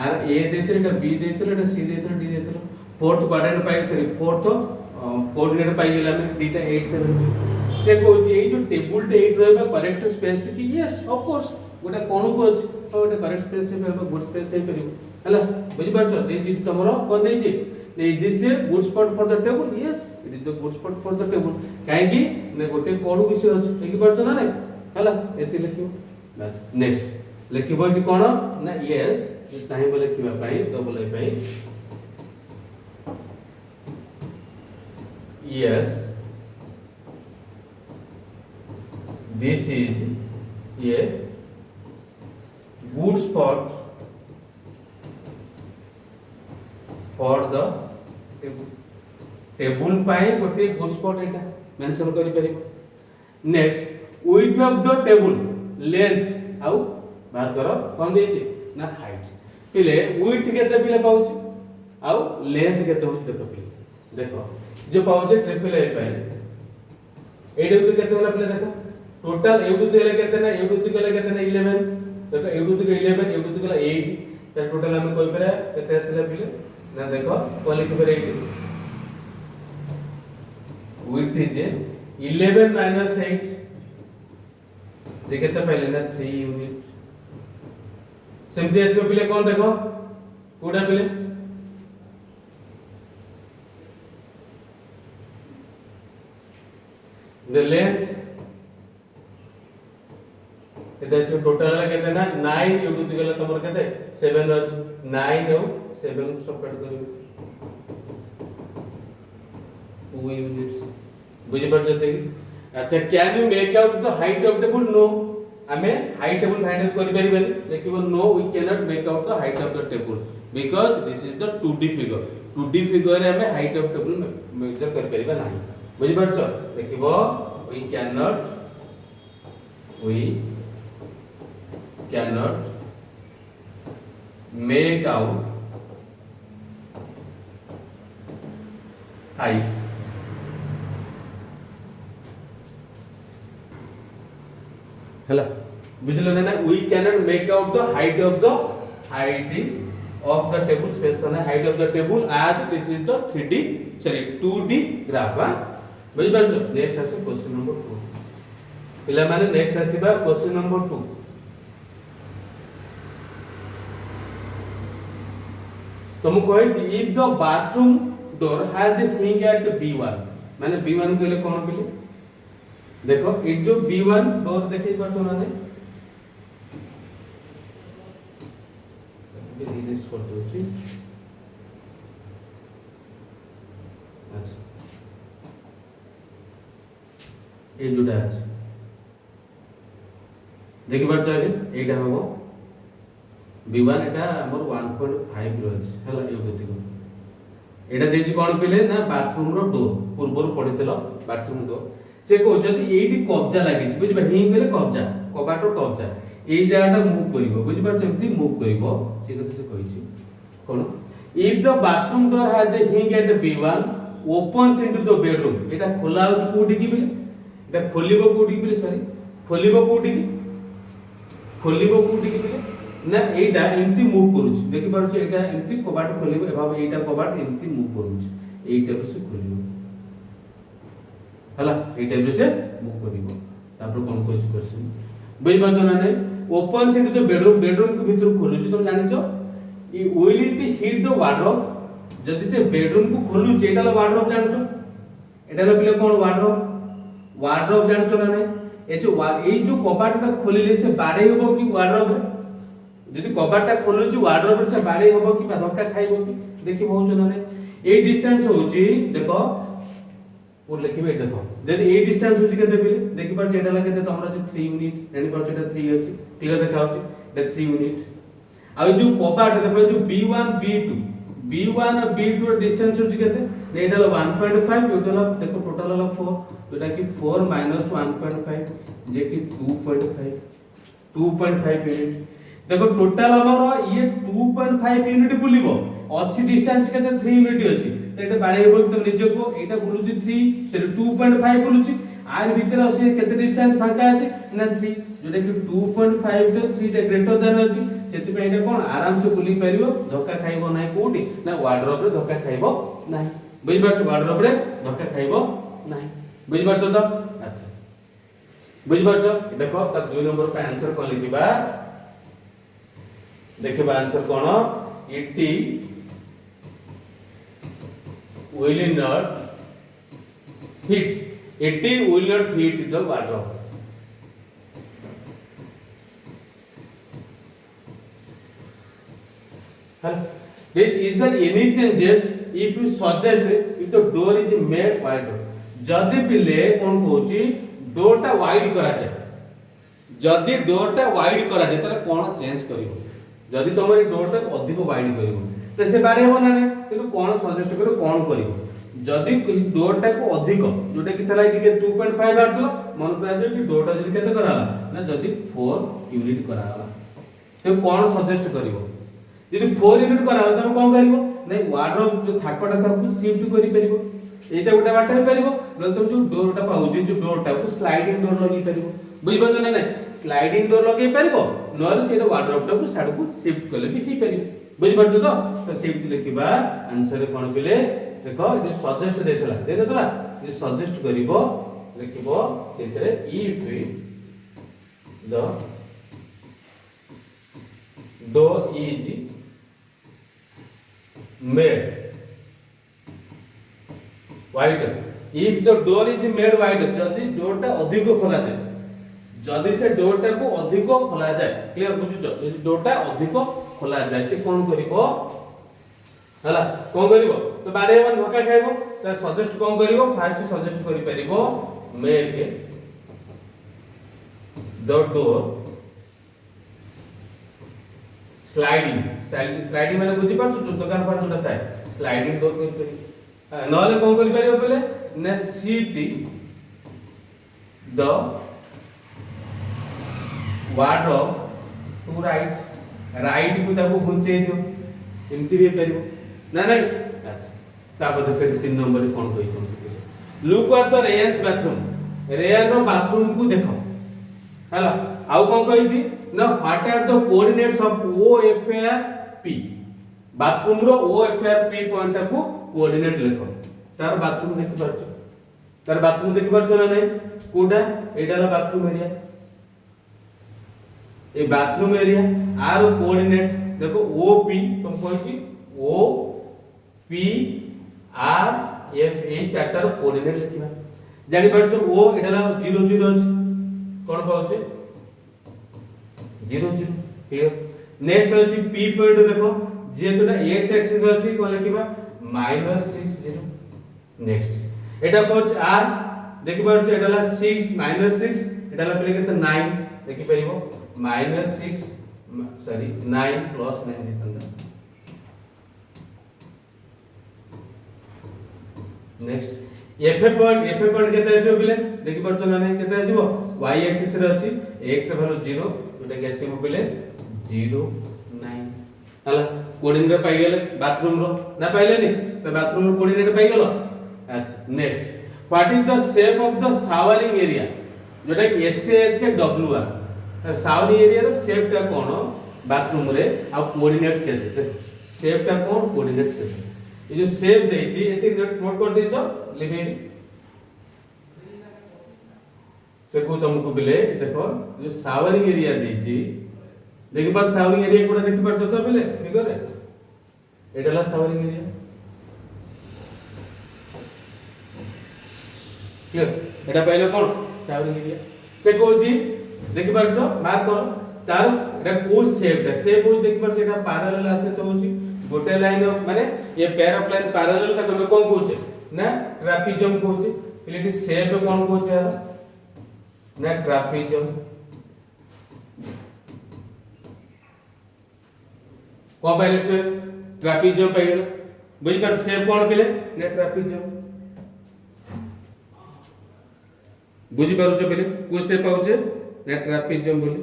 आर ए देते एटा बी देते एटा सी देते डी देते फोर्थ क्वाड्रेंट पाइ सॉरी फोर्थ कोऑर्डिनेट पाइ गेला हम डीटा 87 से कहूची ए जो टेबल टा 8 रहबा करेक्ट स्पेस की यस ऑफ कोर्स गोटा कोन को अछि गोटा करेक्ट स्पेस से रहबा गुड स्पेस हे परिबो हला बुझि पाछो देछि तमरो कोन देछि this is good spot for the table yes it is the good spot for the table काहे कि ने गोटे कोड विषय अछि देखि पाछो ना रे हला एति लिखियो बस नेक्स्ट लिखिबो कि कोन ना यस चाहिबो लिखिबा पई तो बोले पई yes this is a good spot for the table पाए गोटे गुड स्पॉट एटा मेंशन करि परिबो next width of the table length आउ बात करो कोन देछि ना हाइट पिले width केते पिले पाउछि आउ लेंथ केते होछि देखो पिले देखो जो पाउछि ट्रिपल ए पाए एडे तो केते होला पिले देखो टोटल एडू देले केते ना एडू तो गेले केते ना 11 देखो एडू तो 11 एडू तो गेला 8 त टोटल हम कोइ परे केते आसले पिले ना देखो कोली के परे 8 width is 11 minus 8 देखते पहले ना 3 यूनिट सेमती आसबो पिले कोन देखो कोडा पिले the length केते से टोटल केते ना 9 यूनिट तो गेला तमर केते 7 अछि 9 और 7 को सबट्रैक्ट करियो 2 यूनिट्स बुझि परछते कि अच्छा can you make out the height of table no हमें हाइट टेबल फाइंड आउट करि परिबे लेकिन no we can not make out the height of the table because this is the 2D figure 2D figure रे हमें हाइट ऑफ टेबल मेजर करि परिबा नाही बुझि परछ देखिबो we can not make out height हला बुझलो ना we can not make out the height of the table space तो height of the table as this is the 3D sorry 2D graph बुझ परछो नेक्स्ट आसे क्वेश्चन नंबर 2 पिला माने नेक्स्ट आसीबा क्वेश्चन नंबर 2 तुम कहि छी if the bathroom door has a hinge at B1 माने B1 कहले कोन कहले देखो ए जो B1 डोर देखै परछो ना धीरे से कर दो छी अच्छा ए जुडा अछि देखि परछो एटा हबो B1 एटा हमर 1.5 रो अछि हला ए गति को एटा देछि कोन पिले ना बाथरूम रो डोर पूर्व रो पडितलो बाथरूम डोर से को जदी एटी कब्जा लागि छी बुझबा हिं गेले कब्जा कबाट रो कब्जा ए जाटा मूव करिवो बुझि परछ एमती मूव करिवो से कथि से कहि छी कोन if the bathroom door has a hinge at B1 opens into the bedroom एटा खोला हो कोडी की बिले एटा खोलिबो कोडी बिले सॉरी खोलिबो कोडी की बिले ना एटा एमती मूव करूछ देखि परछ एटा एमती कबाट खोलिबो एबा एटा कबाट एमती मूव करूछ एटा से खोलिबो हला ए टाइप से मूव करिवो तापर कोन कोच क्वेश्चन बुझ पाछो ना नै ओपन से जो बेडरूम को भीतर खोलुची तुम जानि छो ई will it hit the wardrobe जदि से बेडरूम को खोलुची एटा ला वार्डरोब जानि छो एटा ला पिले कोन वार्डरोब जानि छो ना नै ए जो कबाटटा खोलिले से बाडे होबो कि वार्डरोब यदि कबाटटा खोलुची वार्डरोब से बाडे होबो कि धक्का खाइबो कि देखि बहु ना नै ए डिस्टेंस होची देखो वो लिखिबे देखो यदि ए डिस्टेंस होची केते बिले देखि पर एटा ला केते तमरा जो 3 यूनिट जानि पर एटा 3 अछि क्लियर देखा होची एटा 3 यूनिट आ जो कबाट देखो जो B1 B1 और B2 डिस्टेंस होची केते एटा ला 1.5 एटा ला देखो टोटल ला 4 एटा कि 4 - 1.5 जे कि 2.5 यूनिट देखो टोटल हमर ये 2.5 यूनिट बुलिबो अछि डिस्टेंस केते 3 यूनिट अछि तेटे बाडे होबो त निजे को एटा बुलुची 3 से 2.5 बुलुची आर भीतर अछि केते डिस्टेंस फांका अछि ना 3 जोटा कि 2.5 द 3 टा ग्रेटर देन अछि सेति पे एटा कोन आराम से बुली परिबो धक्का खाइबो नै कोठी ना वार्डरोब रे धक्का खाइबो नै बुझि पाछो वार्डरोब रे धक्का खाइबो नै बुझि पाछो त अच्छा बुझि पाछो देखो त 2 नंबर पे आंसर कोन लिखिबा देखिबा answer cone it will not hit it will not hit the wardrobe this is there any changes if you suggest if the door is made wide जदि पिले कोन कहूची डोर टा वाइड करा जाय जदि डोर टा वाइड करा जाय तले कोन चेंज करिवो जदि तमरी डोर टा अधिक वाइड करिवो तो से बाडे हो ना किंतु कोन सजेस्ट करो कोन करिवो जदि डोर टा को अधिक जोटा कि थला टिके 2.5 आरतलो मन करा जे कि डोर टा जदि केते कराला ना जदि 4 यूनिट कराला तो कोन सजेस्ट करिवो जदि 4 यूनिट कराला त कोन करिवो नै वार्डरोब जो थाकटा थाकु शिफ्ट करि परिवो एटा गोटा बाटा हे परिवो न तुम जो डोर टा पाउ जे जो डोर टा को स्लाइडिंग डोर लगी परिवो बुझ बजो ना नै स्लाइडिंग डोर लगे परिवो नर सेटा वार्डरोब टा को साड को शिफ्ट करले भी हे परिवो बुझ पाछो तो शिफ्ट लिखिबा आंसर कोन पिले देखो जे सजेस्ट देथला देथला जे सजेस्ट करिवो लिखिबो सेतरे if the door is made wide if the door is made wide जदी डोर टा अधिक खोला जाय जदी से डोर टा को अधिक खोला जाय क्लियर बुझुचो जदी डोर टा अधिक खोला जाय से कोन करिवो हला कोन करिवो तो बाडे मन धक्का खाइबो त सजेस्ट कोन करिवो फास्ट सजेस्ट करि परिबो मेक द डोर स्लाइडिंग माने बुझि पाछो तो दुकान पर जोटा थाए स्लाइडिंग डोर करि परि नले कोन करि परिबो पले ने सीटी द वार्डरोब टू राइट को ताको घुंचे दियो एमती भी परिबो ना नहीं अच्छा तापर देखो 3 नंबर कोन कहि लुक एट द रेयंस बाथरूम रेयर नो बाथरूम को देखो हला आउ कोन कहि छी ना what are the coordinates of OFR-P bathroom रो OFR-P पॉइंट को कोऑर्डिनेट लिखो तार बाथरूम देखि परछो ना नहीं कोडा एडाला बाथरूम एरिया ए बाथरूम एरिया आर कोऑर्डिनेट देखो OP तुम कहछि OPRF ए चार्टर कोऑर्डिनेट लिखिबा जानि परछो O एडाला 0 0 अछि कोन पाउछे 0 0 क्लियर नेक्स्ट अछि P पॉइंट देखो जेतुना x एक्सिस अछि कोन लिखिबा -6 0 नेक्स्ट एटा पाउछ R देखि परछो एडाला 6 -6 एडाला पले केते 9 देखि परिबो -6 सॉरी 9 + 9 हेतंदा नेक्स्ट एफ पॉइंट केते आसीबो बिले देखि परछो ना नै केते आसीबो y एक्सिस रे अछि x रे वैल्यू 0 जोटा के आसीबो बिले 0 9 हला कोऑर्डिनेट पाइ गेले बाथरूम रो ना पाइले नि तो बाथरूम रो कोऑर्डिनेट पाइ गेलो अच्छा next what is the shape of the showering area जोटा कि SHWR शावरिंग एरिया रो शेप ता कोन बाथरूम रे आ कोऑर्डिनेट्स केते शेप ता कोन कोऑर्डिनेट्स केते ये जो शेप देछि एते नोट कर देछो लिखेनी से को तुमको बिले देखो जो सावरिंग एरिया देची देखि पास सावरिंग एरिया कोडा देखि पार तो बिले फिगर रे एडला सावरिंग एरिया क्लियर एटा पहले कोन सावरिंग एरिया से कोची देखि पार छ मार्क करो तार एटा को शेप को देखि पार एटा पैरेलल आसे तो होची गोटे लाइन माने ये पेयर ऑफ लाइन पैरेलल का तुम कोन कहूचे ना ट्रापेजियम कहूचे इलेटी शेप कोन कहूचे यार ना ट्रापेजियम को पहले से ट्रापेजियम पे गेल बुझ पर शेप कोन पिले ना ट्रापेजियम बुझ पारु छ पिले को शेप आउचे ना ट्रापेजियम बोली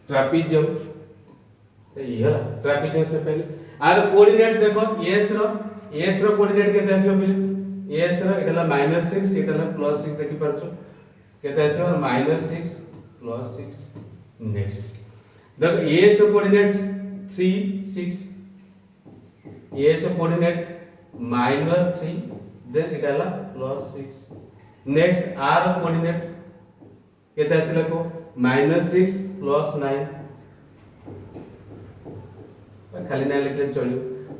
ट्रापेजियम ये ट्रापेजियम से पहले आर कोऑर्डिनेट देखो एस रो कोऑर्डिनेट केते आसीयो पहले एस रो एटला -6 एटला +6 देखि परछो केते आसीयो -6 +6 नेक्स्ट देखो ए रो कोऑर्डिनेट 3 6 ए रो कोऑर्डिनेट -3 देन एटला +6 नेक्स्ट आर रो कोऑर्डिनेट केते आसीलो को -6 +9 खाली ना लिखले चलियो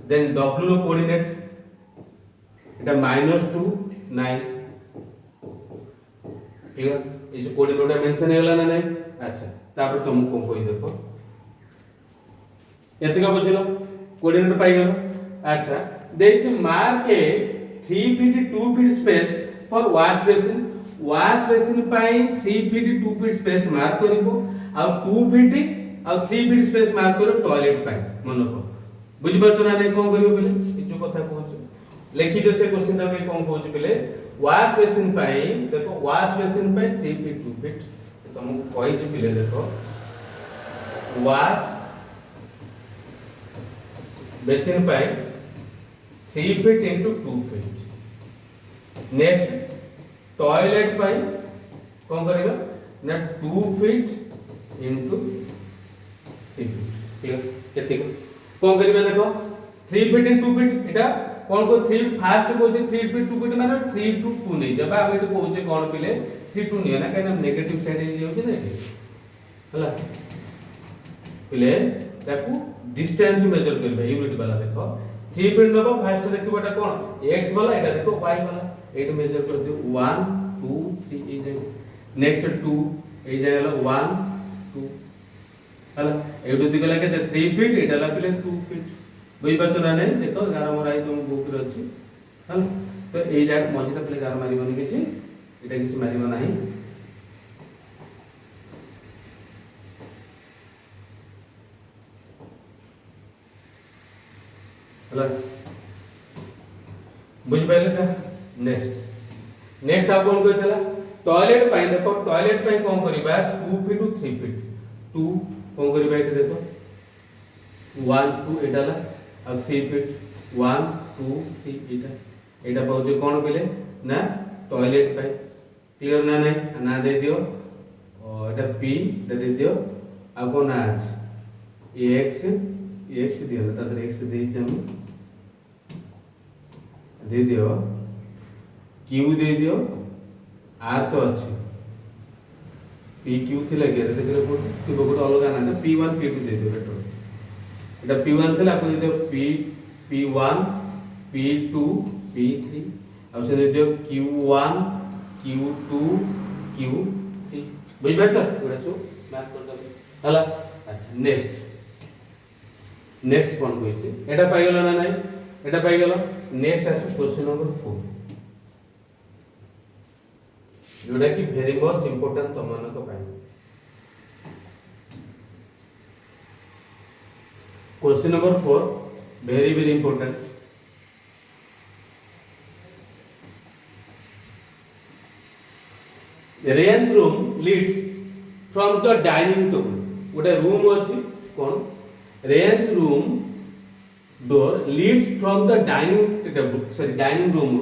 देन w रो कोऑर्डिनेट एटा -2 9 क्लियर इस कोऑर्डिनेट मेंशन हैला ना नहीं अच्छा तापर तुम को कोई देखो एतका बुझलो कोऑर्डिनेट पाई गेलो अच्छा देख mark a 3 feet 2 feet space for wash basin पाई 3 फीट 2 फीट स्पेस मार्क करिवो आ 2 फीट आ 3 फीट स्पेस मार्क करो टॉयलेट पाई मन को बुझि परछो ना नहीं कोन करियो पले ई जो कथा कहूछ लिखि दे से क्वेश्चन ता के कोन कहूछ पले वॉश बेसिन पाई देखो वॉश बेसिन पाई 3 फीट 2 फीट तुमको कहि जे पले देखो वॉश बेसिन पाई 3 feet into 2 feet next toilet पाई कोन करियो ना 2 फीट into 3 फीट क्लियर केते कोन करिबे देखो 3 फीट into 2 फीट एटा कोन को 3 फास्ट को जे 3 फीट 2 फीट माने 3 to 2 नै जबा हम एटा कहू जे कोन पिले 3 to नै ना काहे नेगेटिव साइड हे जे ना एटी हला पिले ताकू डिस्टेंस मेजर करबे यूनिट वाला देखो 3 फीट नबो फास्ट देखिबो एटा कोन x वाला एटा देखो y वाला एटा मेजर कर दियो 1 2 3 ए जाय नेक्स्ट 2 ए जाय 1 2 हला एडु दिगला के 3 फीट एटाला पिले 2 फीट बुझ पाछो ना नहीं देखो गार मोराई तुम बुक रे अछि हला तो ए जाट मझी त पिले गार मारिबोनी किछि एटा किछि मारिबो नाही हला बुझ पाइले का नेक्स्ट आप कोन कहथला टॉयलेट पाई देखो टॉयलेट पाई कोन करिबा 2 फीट टू 3 फीट 2 कोन करिबा एटा देखो 1 2 एटाला आ 3 फीट 1 2 3 एटा पाउजे कोन बेले ना टॉयलेट पाई क्लियर ना नहीं ना दे दियो और एटा p दे दियो आ कोन आज x दियो ना तदर x दे हम दे दियो q दे दियो r तो अच्छी p q थिला के देखले कोन गोटे अलग ना p1 p2 दे दियो बेटर एटा p1 थिला आपन दे p1 p2 p3 अब से दे दियो q1 q2 q3 बुझ बैठ सर एटा सो मैथ कर दे हला अच्छा नेक्स्ट कोन कोइ छै एटा पाइ गेलो ना नहीं एटा पाइ गेलो नेक्स्ट आसु क्वेश्चन नंबर 4 जोड़ा कि वेरी मोस्ट इंपोर्टेंट तमन को पाई question number 4 very important Ryan's room leads from the dining table गोटे रूम अछि कोन Ryan's room door leads from the dining table sorry dining room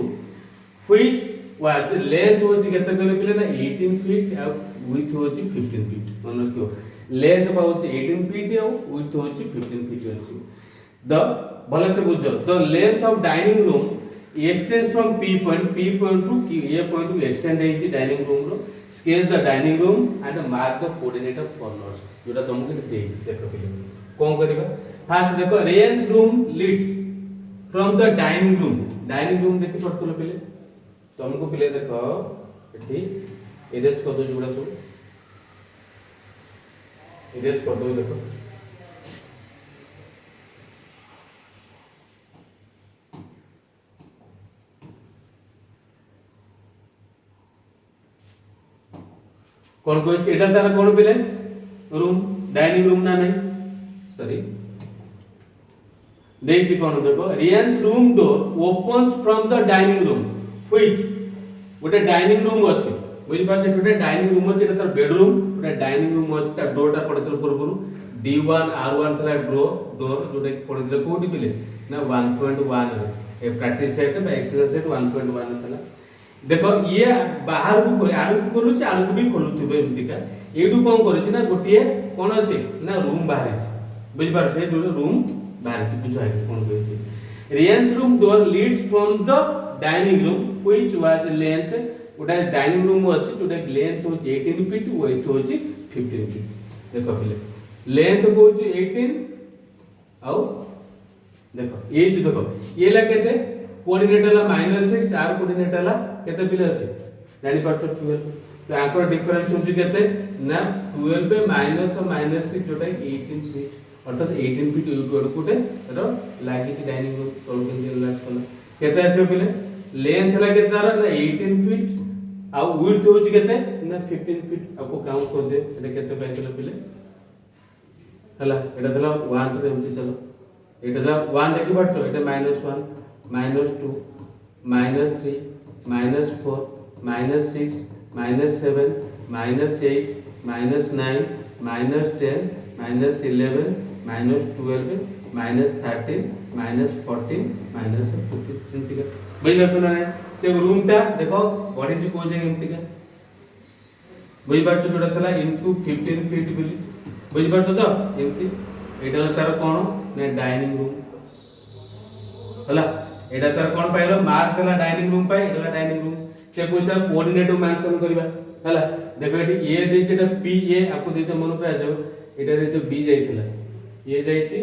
which was length होची केते कहले पिले ना 18 फीट आ विड्थ होची 15 फीट मन रखियो लेंथ पाउची 18 फीट आ विड्थ होची 15 फीट अछि द भले से बुझो the length of dining room extends from P point to A point to extend हेछि डाइनिंग रूम रो sketch the dining room and mark the coordinate of corners जोटा तुमको देछि देखो पिले कोन करबा फर्स्ट देखो Ryan's room leads from the dining room देखि पड़तलो पिले तुमको पिले देखो एठी इरेज कर दो जोड़ा सब इरेज कर दो देखो कौन कोई एटा तारा कौन पिले रूम डाइनिंग रूम ना नहीं सॉरी देखि कौन देखो Ryan's room door opens from the dining room which गोटे डाइनिंग रूम अछि बुझि पाछे गोटे डाइनिंग रूम अछि एटा तार बेडरूम गोटे डाइनिंग रूम अछि ता डोर ता पड़तल पूर्वरु D1 R1 थला डोर जोटे पड़तल कोठी पिले ना 1.1 ए प्रैक्टिस सेट बा एक्सरसाइज सेट 1.1 थला देखो ये बाहर को करे आडू को खोलुछ आडू को भी खोलुथिबे एमतिका एडू कोन करिछि ना गोटिए कोन अछि ना रूम बाहर अछि बुझि पार से रूम बाहर अछि बुझो आइ कोन कहिछि Ryan's room door leads from the dining room which was length उडा डाइनिंग रूम अछि जोटा लेंथ हो 18 फीट विड्थ हो 15 फीट देखो पहिले लेंथ को 18 आउ देखो ये जो देखो ये ला केते कोऑर्डिनेट हला -6 आर कोऑर्डिनेट हला केते पिले अछि जानि परछो 12 तो आकर डिफरेंस होछि केते ना 12 पे -6 जोटा 18 फीट अर्थात 18 फीट यूट कोटे रो लागि छि डाइनिंग रूम तोल के लास्ट कोन केते आसे पिले लेंथ हला केते तारा ना 18 फीट आ विड्थ होछि केते ना 15 फीट आपको काउंट कर दे एटा केते पाइतले पिले हला एटा दला 1 रे हमछि चलो एटा दला 1 देखि परछो एटा -1 -2 -3 -4 -6 -7 -8 -9 -10 -11 -12 -13 -14 -15 एंतिका बुझि पाछो ना से रूम टा देखो बॉडी जी को जे एंतिका बुझि पाछो जोटा थला इनटू 15 फीट बिली बुझि पाछो तो एंति एटा तार कोन ने डाइनिंग रूम हला एटा तार कोन पाइलो मार्क हला डाइनिंग रूम पाइ एटा डाइनिंग रूम से कोइ तार कोऑर्डिनेट मेंशन करबा हला देखो एटी ए देछि एटा पी ए आपको देते मन पर आजो एटा देते बी जाइथिला ए जाइछि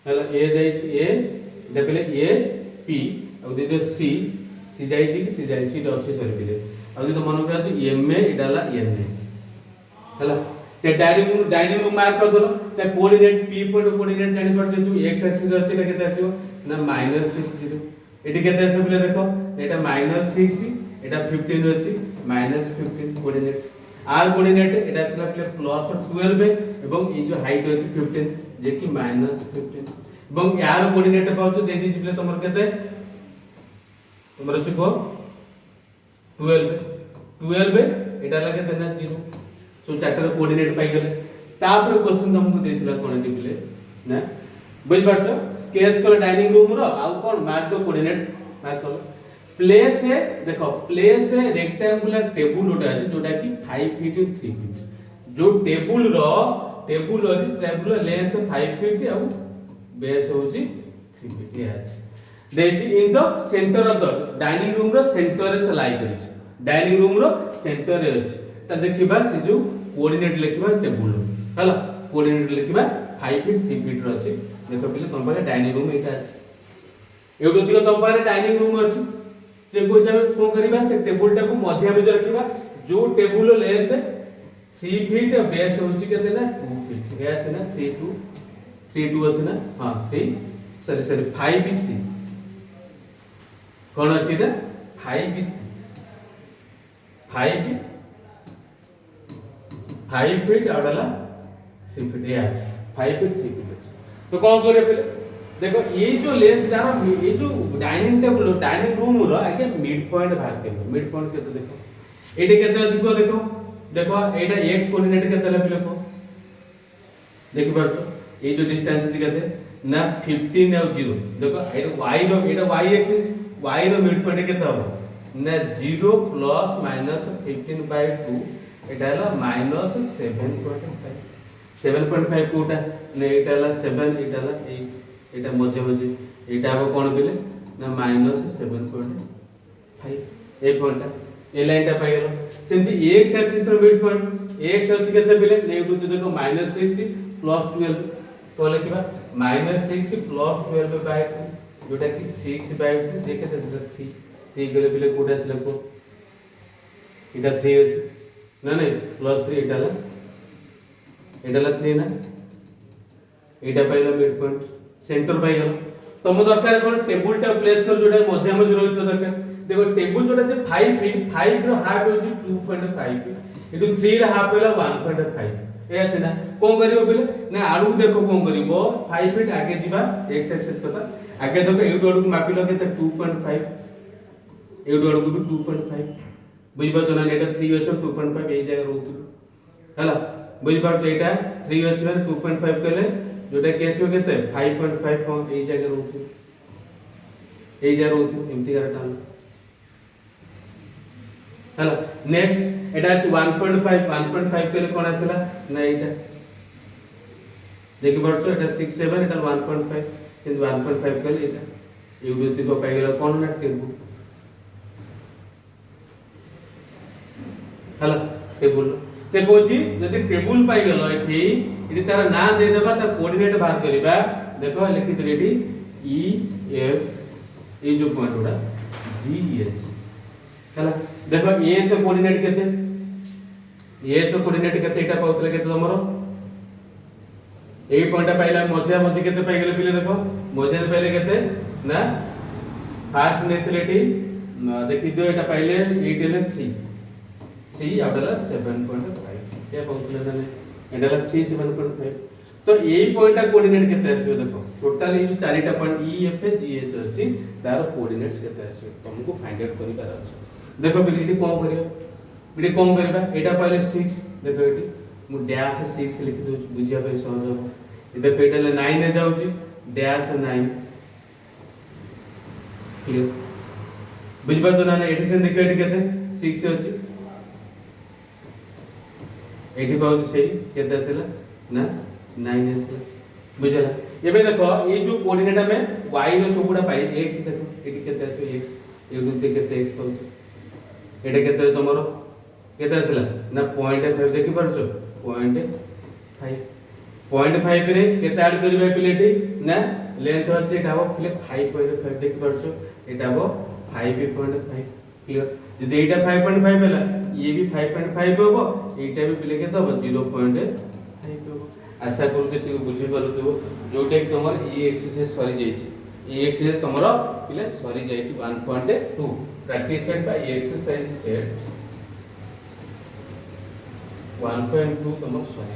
हला ए जाइछि ए देखले ए पी आ देते सी सी जाइछि कि सी जाइछि ट अछि सरी दिले आ देते मन पर आजो एम ए एटा हला एन ए हला से डाइनिंग रूम मार्क कर दलो त कोऑर्डिनेट पी पॉइंट कोऑर्डिनेट जानि पर जे तू एक्स एक्सिस अछि एटा केते आसीबो ना -60 एटी केते आसीबो बोले देखो एटा -6 एटा 15 अछि -15 कोऑर्डिनेट आर कोऑर्डिनेट एटा आसला पले +12 एवं ई जो हाइट अछि 15 जे कि -15 एवं यार कोऑर्डिनेट पाउछ दे दी पले तमर केते तमर अछि को 12 एटा लगे देना 0 सो चार्टर कोऑर्डिनेट पाई गेले तापर क्वेश्चन तुमको देथिला कोन दिले ना बुझ पाछो स्केच कल डाइनिंग रूम रो आ कोन मार्क द कोऑर्डिनेट मार्क कल प्लेस ए देखो प्लेस ए रेक्टेंगुलर टेबल ओटा अछि जोटा कि 5 फीट 3 फीट जो टेबल अछि टेबल लेंथ 5 फीट आ बेस होछि 3 फीट अछि देछि in the center of the dining room रो सेंटर रे से लाई करिछि डाइनिंग रूम रो सेंटर रे अछि त देखिबा से जो कोऑर्डिनेट लिखिबा टेबल हला कोऑर्डिनेट लिखिबा 5 फीट 3 फीट रो अछि देखो पहिले तम पारे डाइनिंग रूम एटा अछि एगो दिगो तम पारे डाइनिंग रूम अछि से को जाबे को करबा से टेबल टा को मझिया में रखिबा जो टेबल लेंथ 3 फीट बेस होछि केते ना 2 फीट हे अछि ना 3 2 अछि ना हां 3 सॉरी 5 भी 3 कोन अछि ना 5 भी 5 फीट आडला 3 फीट ये अछि 5 फीट 3 फीट अछि तो कोन करे पहले देखो ये जो लेंथ जानो ये जो डाइनिंग टेबल डाइनिंग रूम रो आके मिड पॉइंट बाहर के मिड पॉइंट केते देखो एटे केते अछि को देखो एटा x कोऑर्डिनेट केते लेबे को देखि परछो ये जो डिस्टेंस अछि केते ना 15 और 0 देखो एटा y एक्सिस y रो मिड पॉइंट केते हो ना 0 प्लस माइनस 15/2 एटा हला -7.5 7.5 कोटा ने एटा हला 7 एटा हला 8 एटा मजे मजे एटा अब कोन बिले ना -7.5 ए पॉइंट ए लाइन टा पाई गेलो सेंती x एक्सिस रो मिड पॉइंट x अछि केते बिले नेगेटिव तो देखो -6 प्लस 12 तो लिखबा -6 प्लस 12 बाय 2 जोटा कि 6 बाय 2 देखे त 3 3 गले बिले कोटा से लगो एटा 3 अछि ना नहीं +3 एटा ला 3 ना एटा पाइला मिड पॉइंट सेंटर पाइ गेल तुम दरकार कोन टेबल टा प्लेस कर जोटा मझे मझे रहित दरकार देखो टेबल जोटा जे 5 फीट 5 रो हाफ होची 2.5 इटु 3 रो हाफ होला 1.5 ए अछि ना कोन करियो बेले ना आडू देखो कोन करिवो 5 फीट आगे जीवा x एक्सिस कथा आगे देखो एडु आडू मापिलो केते 2.5 एडु आडू भी 2.5 बुझि पाछो ना एटा 3 अछि 2.5 ए जगह रहतु हला बुझि पाछो एटा 3 अछि 2.5 केले जोटा केस हो केते 5.5 को ए जगह रहतु एमटी करटा हला नेक्स्ट एटा अछि 1.5 केले कोन आसला ना एटा देखि परछो एटा 6 7 एटा 1.5 सिंध 1.5 केले एटा युडुति को पाइ गेला कोन ना टेबल हला टेबल से कोची यदि टेबल पाइ गेलो एठी तार ना दे देबा ता कोऑर्डिनेट बाहर करबा देखो लिखि देली ई एफ ए जो पॉइंट उडा जी एच हला देखो ए एच कोऑर्डिनेट केते ए एच कोऑर्डिनेट केते एटा पाउतले केते तमरो ए पॉइंट पाइला मझे मझे केते पाइ गेले पिले देखो मझे पाइले केते ना फास्ट नेथलेटी देखि दियो एटा पाइले 8 एल 3 3 आउटला 7.5 ये पाउतले ने एटा 3 7.5 तो ए पॉइंट कोऑर्डिनेट केते आसीबो देखो टोटल ये चारिटा point E F G H अछि तार कोऑर्डिनेट्स केते आसीबो तुमको फाइंड आउट करि पार अछि देखो बिली इडी कोन करियो इडी कोन करबा एटा पहिले 6 देखो इडी मु डैश 6 लिखि दउ बुझिया पे सहज हो ए देखो एटा 9 ए जाउची डैश 9 क्लियर बुझि पाछो ना एडिशन देखो एडी केते 6 अछि एडी पाउची सेही केते आसेला ना 9 आसेला बुझला एबे देखो ए जो कोऑर्डिनेट में y रो सबुडा पाई x देखो एडी केते आसे x एडु ते केते x पाउची एडे केते तमरो केते आसेला ना 0.5 देखि परछो 0.5 रे केते ऐड करबे प्लेटी ना लेंथ अछि एटा हो प्ले 5.5 देखि परछो एटा हो 5.5 क्लियर जदि एटा 5.5 होला ये भी 5.5 होबो एटा भी प्ले केते हो 0.5 होबो आशा करू जे तू बुझि पारुथबो जोटे तमर ई एक्सरसाइज सरी जाईछि ई एक्सरसाइज तमरो पिले सरी जाईछि 1.2 practice set by exercise set 1.2 तमर सरी।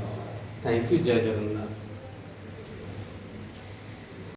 थैंक यू जय जगन्नाथ।